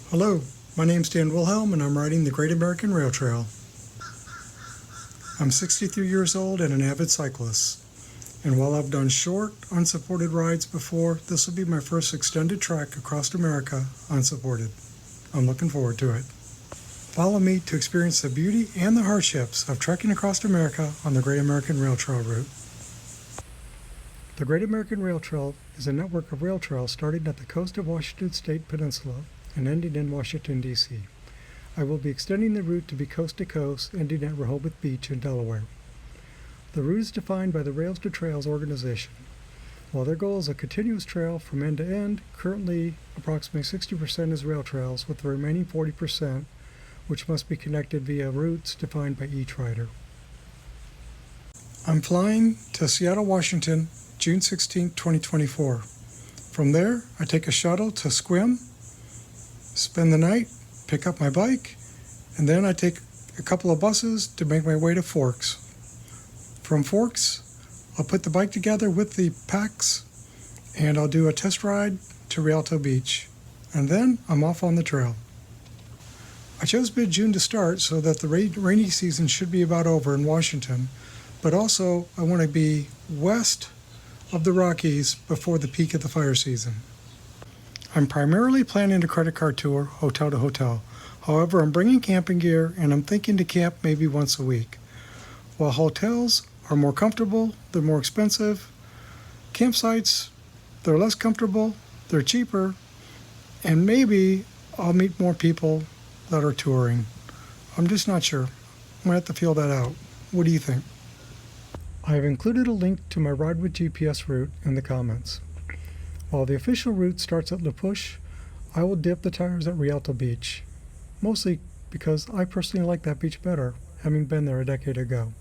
Hello, my name's Dan Wilhelm and I'm riding the Great American Rail Trail. I'm 63 years old and an avid cyclist. And while I've done short, unsupported rides before, this will be my first extended trek across America unsupported. I'm looking forward to it. Follow me to experience the beauty and the hardships of trekking across America on the Great American Rail Trail route. The Great American Rail Trail is a network of rail trails starting at the coast of Washington State Peninsula and ending in Washington, D.C. I will be extending the route to be coast to coast, ending at Rehoboth Beach in Delaware. The route is defined by the Rails to Trails organization. While their goal is a continuous trail from end to end, currently approximately 60% is rail trails, with the remaining 40% which must be connected via routes defined by each rider. I'm flying to Seattle, Washington, June 16, 2024. From there, I take a shuttle to Sequim, spend the night, pick up my bike, and then I take a couple of buses to make my way to Forks. From Forks, I'll put the bike together with the packs, and I'll do a test ride to Rialto Beach. And then I'm off on the trail. I chose mid-June to start so that the rainy season should be about over in Washington, but also I want to be west of the Rockies before the peak of the fire season. I'm primarily planning a credit card tour, hotel to hotel. However, I'm bringing camping gear and I'm thinking to camp maybe once a week. While hotels are more comfortable, they're more expensive. Campsites, they're less comfortable, they're cheaper, and maybe I'll meet more people that are touring. I'm just not sure. I'm gonna have to feel that out. What do you think? I have included a link to my RWGPS Route in the comments. While the official route starts at La Push, I will dip the tires at Rialto Beach, mostly because I personally like that beach better, having been there a decade ago.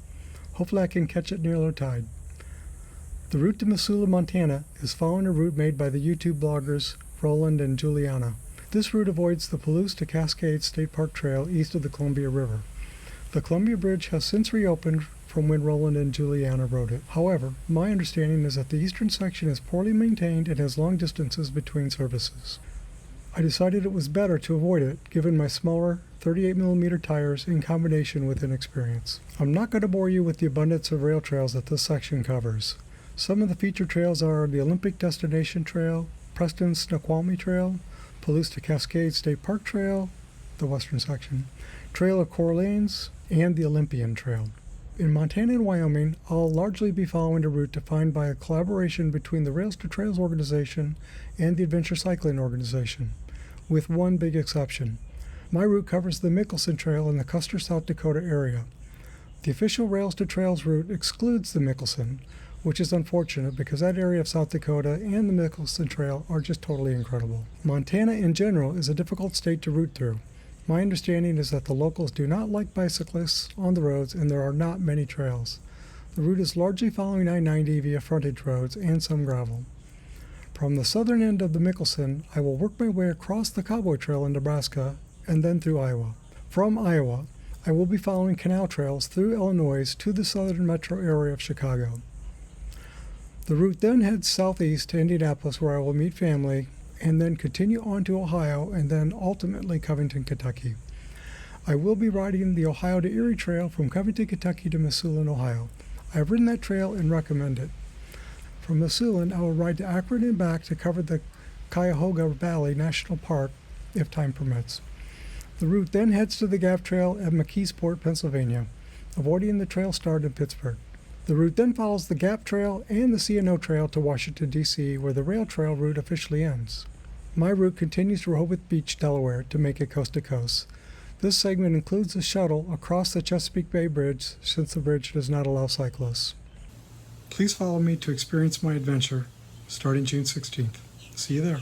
Hopefully I can catch it near low tide. The route to Missoula, Montana is following a route made by the YouTube bloggers Roland and Juliana. This route avoids the Palouse to Cascades State Park Trail east of the Columbia River. The Columbia Bridge has since reopened from when Roland and Juliana rode it. However, my understanding is that the eastern section is poorly maintained and has long distances between services. I decided it was better to avoid it, given my smaller 38mm tires in combination with inexperience. I'm not going to bore you with the abundance of rail trails that this section covers. Some of the featured trails are the Olympic Destination Trail, Preston's Snoqualmie Trail, Palouse to Cascades State Park Trail, the western section, Trail of Coeur Lanes, and the Olympian Trail. In Montana and Wyoming, I'll largely be following a route defined by a collaboration between the Rails to Trails organization and the Adventure Cycling organization, with one big exception. My route covers the Mickelson Trail in the Custer, South Dakota area. The official Rails to Trails route excludes the Mickelson, which is unfortunate because that area of South Dakota and the Mickelson Trail are just totally incredible. Montana in general is a difficult state to route through. My understanding is that the locals do not like bicyclists on the roads and there are not many trails. The route is largely following I-90 via frontage roads and some gravel. From the southern end of the Mickelson, I will work my way across the Cowboy Trail in Nebraska and then through Iowa. From Iowa, I will be following canal trails through Illinois to the southern metro area of Chicago. The route then heads southeast to Indianapolis, where I will meet family, and then continue on to Ohio, and then ultimately Covington, Kentucky. I will be riding the Ohio to Erie Trail from Covington, Kentucky to Missoula, Ohio. I have ridden that trail and recommend it. From Missoula, I will ride to Akron and back to cover the Cuyahoga Valley National Park, if time permits. The route then heads to the Gap Trail at McKeesport, Pennsylvania, avoiding the trail start in Pittsburgh. The route then follows the Gap Trail and the C&O Trail to Washington, D.C., where the rail trail route officially ends. My route continues to Rehoboth Beach, Delaware, to make it coast to coast. This segment includes a shuttle across the Chesapeake Bay Bridge, since the bridge does not allow cyclists. Please follow me to experience my adventure starting June 16th. See you there.